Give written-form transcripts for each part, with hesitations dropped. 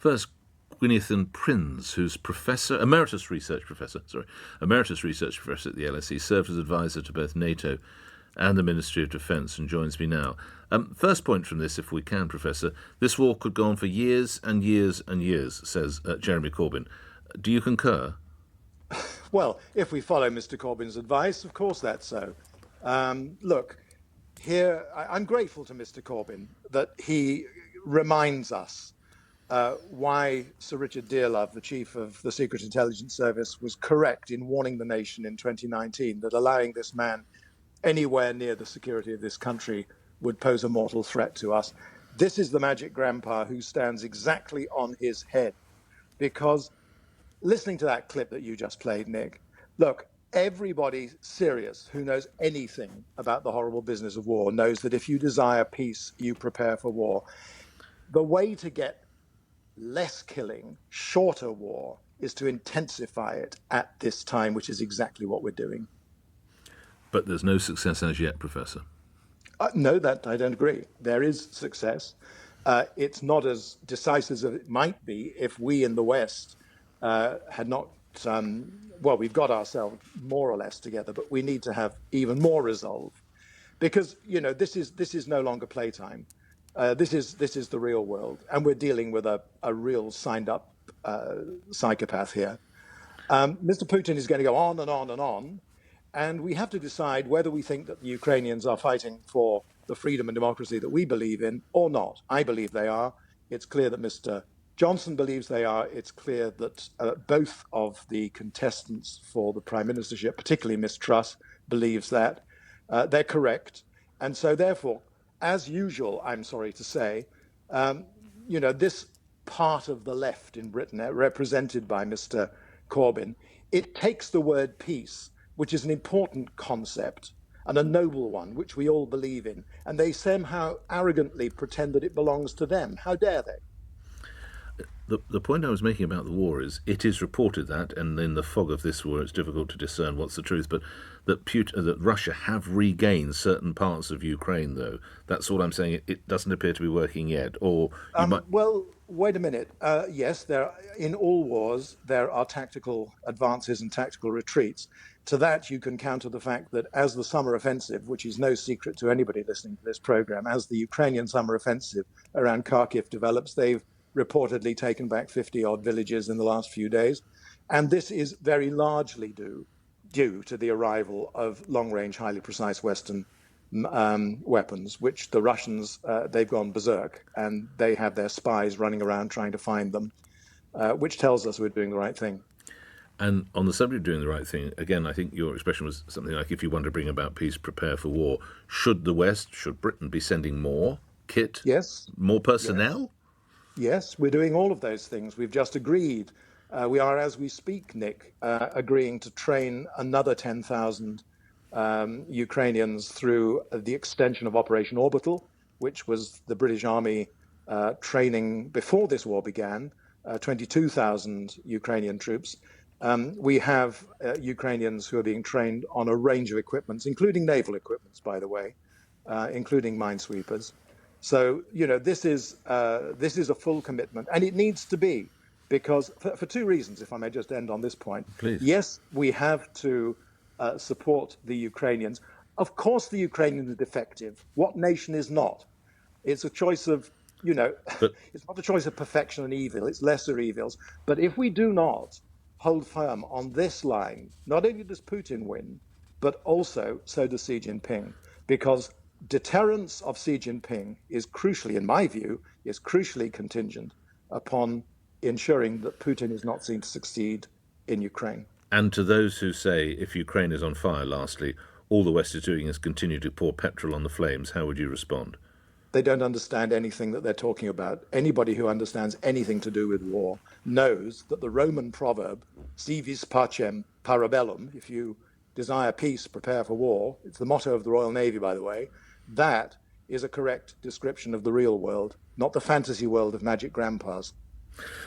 First, Gwythian Prins, who's emeritus research professor at the LSE, served as advisor to both NATO and the Ministry of Defence, and joins me now. First point from this, if we can, Professor, this war could go on for years and years and years, says Jeremy Corbyn. Do you concur? Well, if we follow Mr. Corbyn's advice, of course that's so. Look, here, I'm grateful to Mr. Corbyn that he reminds us why Sir Richard Dearlove, the chief of the Secret Intelligence Service, was correct in warning the nation in 2019 that allowing this man anywhere near the security of this country would pose a mortal threat to us. This is the magic grandpa who stands exactly on his head. Because listening to that clip that you just played, Nick, look, everybody serious who knows anything about the horrible business of war knows that if you desire peace, you prepare for war. The way to get less killing, shorter war, is to intensify it at this time, which is exactly what we're doing. But there's no success as yet, Professor. No, that I don't agree. There is success. It's not as decisive as it might be if we in the West had not, we've got ourselves more or less together, but we need to have even more resolve. Because, this is no longer playtime. This is the real world. And we're dealing with a real signed-up psychopath here. Mr. Putin is going to go on and on and on. And we have to decide whether we think that the Ukrainians are fighting for the freedom and democracy that we believe in or not. I believe they are. It's clear that Mr. Johnson believes they are. It's clear that both of the contestants for the prime ministership, particularly Miss Truss, believes that. They're correct. And so therefore, as usual, I'm sorry to say, this part of the left in Britain, represented by Mr. Corbyn, it takes the word peace, which is an important concept and a noble one, which we all believe in, and they somehow arrogantly pretend that it belongs to them. How dare they? The point I was making about the war is it is reported that, and in the fog of this war it's difficult to discern what's the truth, but that Russia have regained certain parts of Ukraine, though. That's all I'm saying. It doesn't appear to be working yet. Or Well, wait a minute. Yes, in all wars, there are tactical advances and tactical retreats. To that, you can counter the fact that as the summer offensive, which is no secret to anybody listening to this program, as the Ukrainian summer offensive around Kharkiv develops, they've reportedly taken back 50-odd villages in the last few days. And this is very largely due to the arrival of long-range, highly precise Western weapons, which the Russians, they've gone berserk, and they have their spies running around trying to find them, which tells us we're doing the right thing. And on the subject of doing the right thing, again, I think your expression was something like, if you want to bring about peace, prepare for war. Should Britain be sending more kit? Yes. More personnel? Yes, we're doing all of those things. We've just agreed. We are, as we speak, Nick, agreeing to train another 10,000 Ukrainians through the extension of Operation Orbital, which was the British Army training before this war began, 22,000 Ukrainian troops. We have Ukrainians who are being trained on a range of equipments, including naval equipments, by the way, including minesweepers. So, this is a full commitment, and it needs to be, because for two reasons, if I may just end on this point. Please. Yes, we have to support the Ukrainians. Of course, the Ukrainians are defective. What nation is not? It's a choice of, it's not a choice of perfection and evil. It's lesser evils. But if we do not hold firm on this line, not only does Putin win, but also so does Xi Jinping, because deterrence of Xi Jinping is crucially, in my view, is crucially contingent upon ensuring that Putin is not seen to succeed in Ukraine. And to those who say, if Ukraine is on fire, lastly, all the West is doing is continue to pour petrol on the flames, how would you respond? They don't understand anything that they're talking about. Anybody who understands anything to do with war knows that the Roman proverb, si vis pacem para bellum, if you desire peace, prepare for war, it's the motto of the Royal Navy, by the way, that is a correct description of the real world, not the fantasy world of magic grandpas.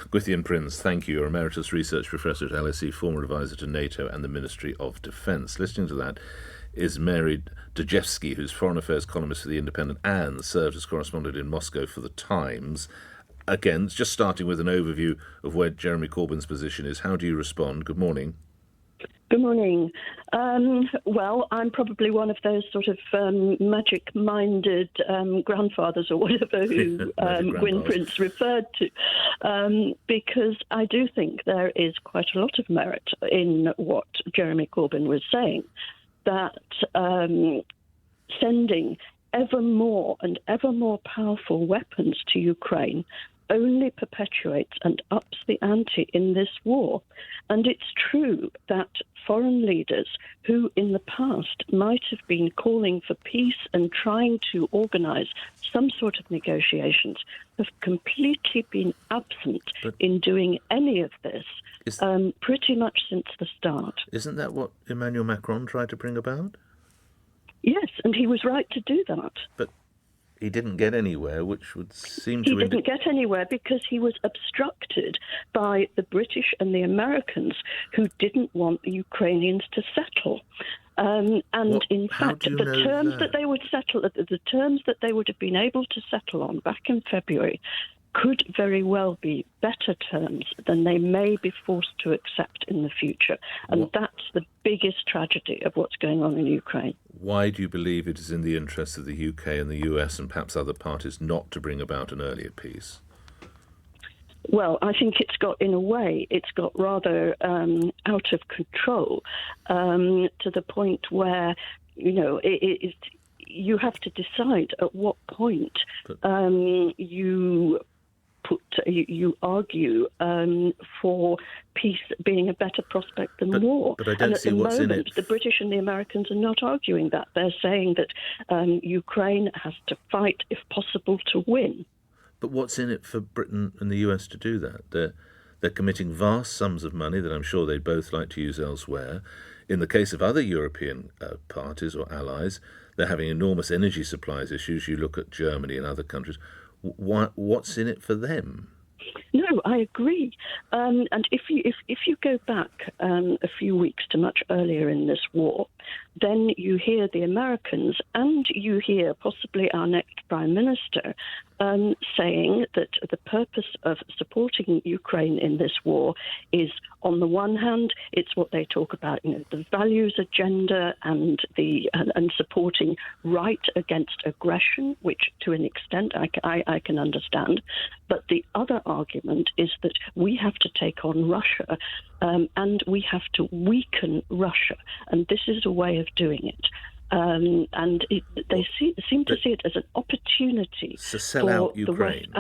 Gwythian Prins, thank you. You're Emeritus Research Professor at LSE, former advisor to NATO and the Ministry of Defence. Listening to that is Mary Dejevsky, who's Foreign Affairs columnist for The Independent and served as correspondent in Moscow for The Times. again, just starting with an overview of where Jeremy Corbyn's position is. How do you respond? Good morning. Good morning. Well, I'm probably one of those sort of magic-minded grandfathers or whatever who Gwythian Prins referred to, because I do think there is quite a lot of merit in what Jeremy Corbyn was saying, that sending ever more and ever more powerful weapons to Ukraine only perpetuates and ups the ante in this war. And it's true that foreign leaders who in the past might have been calling for peace and trying to organise some sort of negotiations have completely been absent in doing any of this pretty much since the start. Isn't that what Emmanuel Macron tried to bring about? Yes, and he was right to do that. But he didn't get anywhere, which would seem to... He didn't get anywhere because he was obstructed by the British and the Americans who didn't want the Ukrainians to settle. In fact, the terms that they would settle, the terms that they would have been able to settle on back in February could very well be better terms than they may be forced to accept in the future. And that's the biggest tragedy of what's going on in Ukraine. Why do you believe it is in the interest of the UK and the US and perhaps other parties not to bring about an earlier peace? Well, I think in a way, it's got rather out of control to the point where, you have to decide at what point you argue for peace being a better prospect than war. But I don't see what's in it. And at the moment, the British and the Americans are not arguing that. They're saying that Ukraine has to fight, if possible, to win. But what's in it for Britain and the US to do that? They're committing vast sums of money that I'm sure they'd both like to use elsewhere. In the case of other European parties or allies, they're having enormous energy supplies issues. You look at Germany and other countries. What's in it for them? No, I agree. And if you go back a few weeks to much earlier in this war, then you hear the Americans and you hear possibly our next Prime Minister saying that the purpose of supporting Ukraine in this war is, on the one hand, it's what they talk about, the values agenda and supporting right against aggression, which to an extent I can understand. But the other argument is that we have to take on Russia and we have to weaken Russia. And this is a way of doing it. They seem to see it as an opportunity to sell out Ukraine.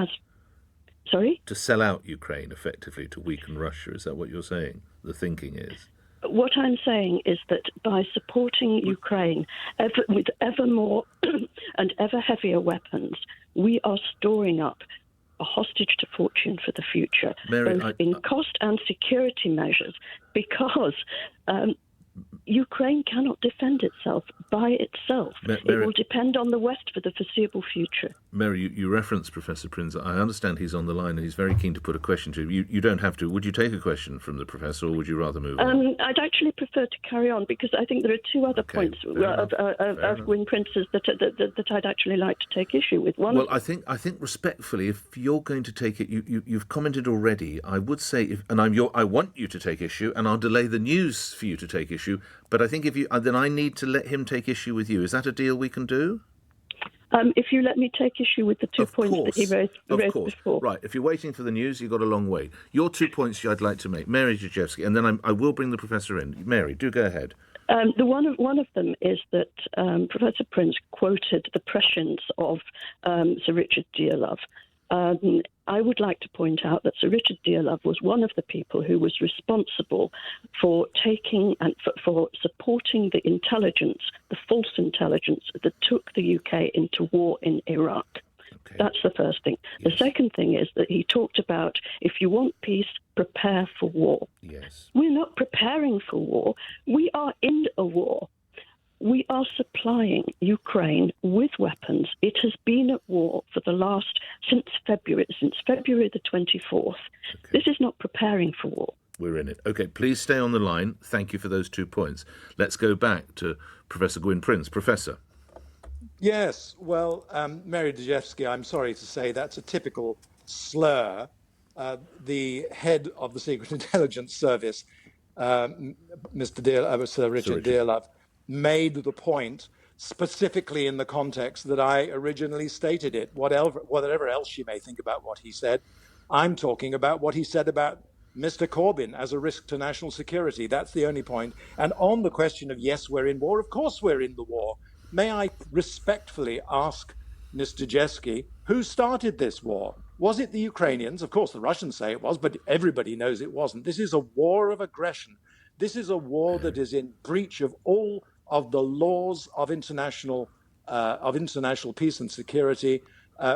Sorry? To sell out Ukraine, effectively, to weaken Russia. Is that what you're saying? The thinking is? What I'm saying is that by supporting Ukraine with ever more and ever heavier weapons, we are storing up a hostage to fortune for the future, Mary, both in cost and security measures, because Ukraine cannot defend itself by itself. It will depend on the West for the foreseeable future. Mary, you referenced Professor Prins. I understand he's on the line and he's very keen to put a question to you. You don't have to. Would you take a question from the Professor or would you rather move on? I'd actually prefer to carry on because I think there are two other points of Gwythian Prins that I'd actually like to take issue with. I think respectfully, if you're going to take it, you've commented already. I would say, I want you to take issue and I'll delay the news for you to take issue. But I think then I need to let him take issue with you. Is that a deal we can do? If you let me take issue with the 2 points that he raised before. Right. If you're waiting for the news, you've got a long way. Your 2 points I'd like to make. Mary Jajewski, and then I will bring the Professor in. Mary, do go ahead. One of them is that Professor Prins quoted the prescience of Sir Richard Dearlove. I would like to point out that Sir Richard Dearlove was one of the people who was responsible for taking and for supporting the intelligence, the false intelligence that took the UK into war in Iraq. Okay. That's the first thing. Yes. The second thing is that he talked about, if you want peace, prepare for war. Yes. We're not preparing for war. We are in a war. We are supplying Ukraine with weapons. It has been at war since February the 24th. Okay. This is not preparing for war. We're in it. Okay, please stay on the line. Thank you for those 2 points. Let's go back to Professor Gwythian Prins. Professor. Yes, well, Mary Jajewski, I'm sorry to say that's a typical slur, the head of the Secret Intelligence Service, Sir Richard Dearlove, made the point specifically in the context that I originally stated it. Whatever else you may think about what he said, I'm talking about what he said about Mr. Corbyn as a risk to national security. That's the only point. And on the question of, yes, we're in war, of course we're in the war. May I respectfully ask Mr. Jeski, who started this war? Was it the Ukrainians? Of course, the Russians say it was, but everybody knows it wasn't. This is a war of aggression. This is a war that is in breach of all of the laws of international peace and security,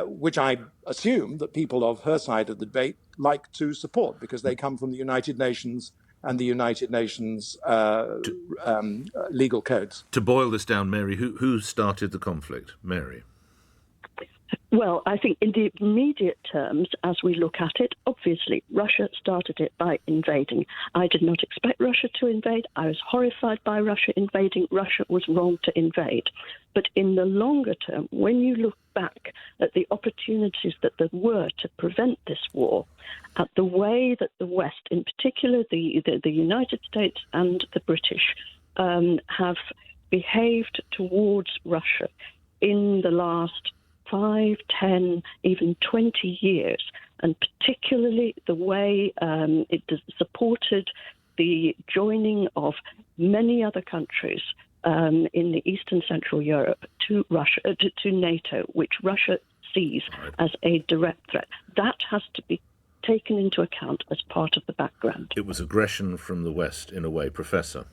which I assume that people of her side of the debate like to support because they come from the United Nations and the United Nations legal codes. To boil this down, Mary, who started the conflict? Mary. Well, I think in the immediate terms, as we look at it, obviously Russia started it by invading. I did not expect Russia to invade. I was horrified by Russia invading. Russia was wrong to invade. But in the longer term, when you look back at the opportunities that there were to prevent this war, at the way that the West, in particular the United States and the British, have behaved towards Russia in the last 5, 10, even 20 years, and particularly the way it supported the joining of many other countries in the Eastern Central Europe to Russia, to NATO, which Russia sees as a direct threat. That has to be taken into account as part of the background. It was aggression from the West, in a way, Professor.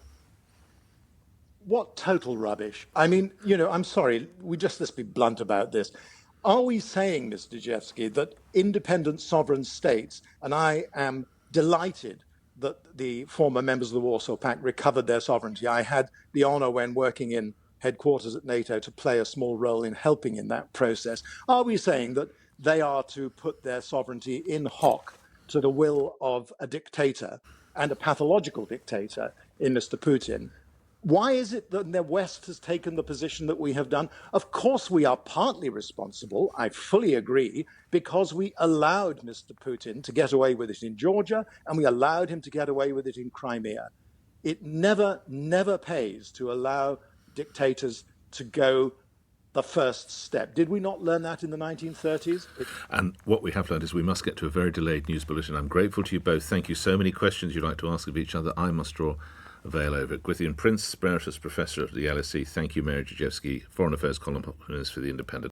What total rubbish. I mean, I'm sorry, let's be blunt about this. Are we saying, Mr. Jeffsky, that independent sovereign states, and I am delighted that the former members of the Warsaw Pact recovered their sovereignty. I had the honor when working in headquarters at NATO to play a small role in helping in that process. Are we saying that they are to put their sovereignty in hock to the will of a dictator and a pathological dictator in Mr. Putin? Why is it that the West has taken the position that we have done? Of course, we are partly responsible, I fully agree, because we allowed Mr. Putin to get away with it in Georgia, and we allowed him to get away with it in Crimea. It never pays to allow dictators to go the first step. Did we not learn that in the 1930s? And what we have learned is we must get to a very delayed news bulletin. I'm grateful to you both. Thank you. So many questions you'd like to ask of each other. I must draw a veil over it. Gwythian Prins, Emeritus Professor at the LSE. Thank you, Mary Dziejewski, Foreign Affairs columnist for The Independent.